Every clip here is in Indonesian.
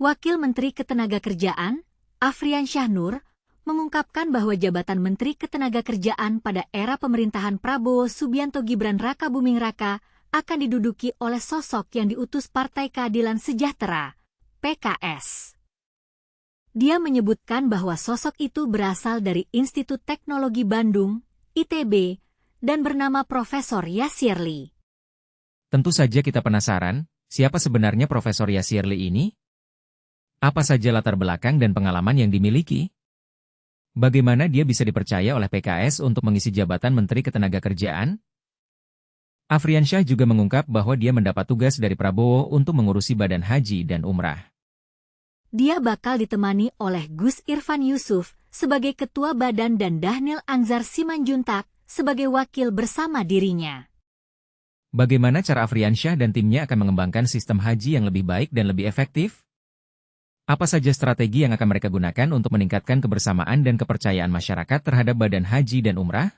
Wakil Menteri Ketenagakerjaan, Afriansyah Nur, mengungkapkan bahwa jabatan Menteri Ketenagakerjaan pada era pemerintahan Prabowo Subianto Gibran Raka Buming Raka akan diduduki oleh sosok yang diutus Partai Keadilan Sejahtera, PKS. Dia menyebutkan bahwa sosok itu berasal dari Institut Teknologi Bandung, ITB, dan bernama Profesor Yasirli. Tentu saja kita penasaran, siapa sebenarnya Profesor Yasirli ini? Apa saja latar belakang dan pengalaman yang dimiliki? Bagaimana dia bisa dipercaya oleh PKS untuk mengisi jabatan Menteri Ketenagakerjaan? Afriansyah juga mengungkap bahwa dia mendapat tugas dari Prabowo untuk mengurusi Badan Haji dan Umrah. Dia bakal ditemani oleh Gus Irfan Yusuf sebagai Ketua Badan dan Dhanil Anzar Simanjuntak sebagai wakil bersama dirinya. Bagaimana cara Afriansyah dan timnya akan mengembangkan sistem haji yang lebih baik dan lebih efektif? Apa saja strategi yang akan mereka gunakan untuk meningkatkan kebersamaan dan kepercayaan masyarakat terhadap Badan Haji dan Umrah?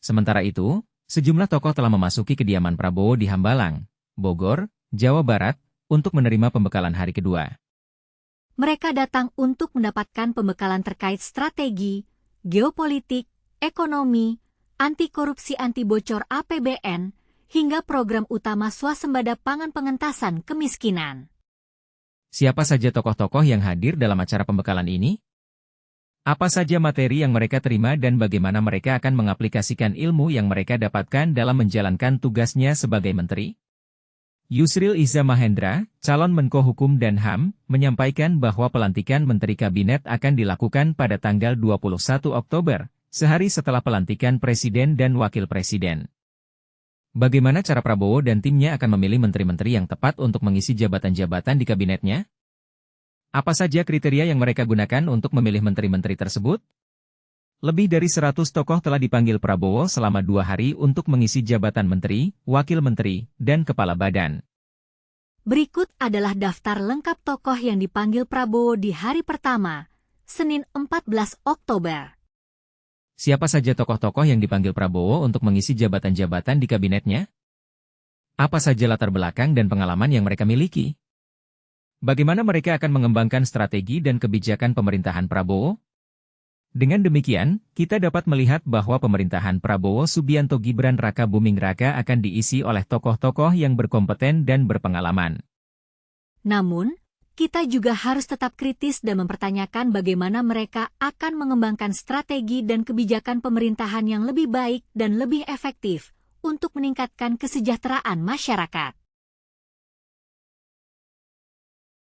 Sementara itu, sejumlah tokoh telah memasuki kediaman Prabowo di Hambalang, Bogor, Jawa Barat, untuk menerima pembekalan hari kedua. Mereka datang untuk mendapatkan pembekalan terkait strategi, geopolitik, ekonomi, anti-korupsi anti-bocor APBN, hingga program utama swasembada pangan pengentasan kemiskinan. Siapa saja tokoh-tokoh yang hadir dalam acara pembekalan ini? Apa saja materi yang mereka terima dan bagaimana mereka akan mengaplikasikan ilmu yang mereka dapatkan dalam menjalankan tugasnya sebagai menteri? Yusril Iza Mahendra, calon Menko Hukum dan HAM, menyampaikan bahwa pelantikan Menteri Kabinet akan dilakukan pada tanggal 21 Oktober, sehari setelah pelantikan Presiden dan Wakil Presiden. Bagaimana cara Prabowo dan timnya akan memilih menteri-menteri yang tepat untuk mengisi jabatan-jabatan di kabinetnya? Apa saja kriteria yang mereka gunakan untuk memilih menteri-menteri tersebut? Lebih dari 100 tokoh telah dipanggil Prabowo selama 2 hari untuk mengisi jabatan menteri, wakil menteri, dan kepala badan. Berikut adalah daftar lengkap tokoh yang dipanggil Prabowo di hari pertama, Senin 14 Oktober. Siapa saja tokoh-tokoh yang dipanggil Prabowo untuk mengisi jabatan-jabatan di kabinetnya? Apa saja latar belakang dan pengalaman yang mereka miliki? Bagaimana mereka akan mengembangkan strategi dan kebijakan pemerintahan Prabowo? Dengan demikian, kita dapat melihat bahwa pemerintahan Prabowo Subianto Gibran Raka Buming Raka akan diisi oleh tokoh-tokoh yang berkompeten dan berpengalaman. Namun, kita juga harus tetap kritis dan mempertanyakan bagaimana mereka akan mengembangkan strategi dan kebijakan pemerintahan yang lebih baik dan lebih efektif untuk meningkatkan kesejahteraan masyarakat.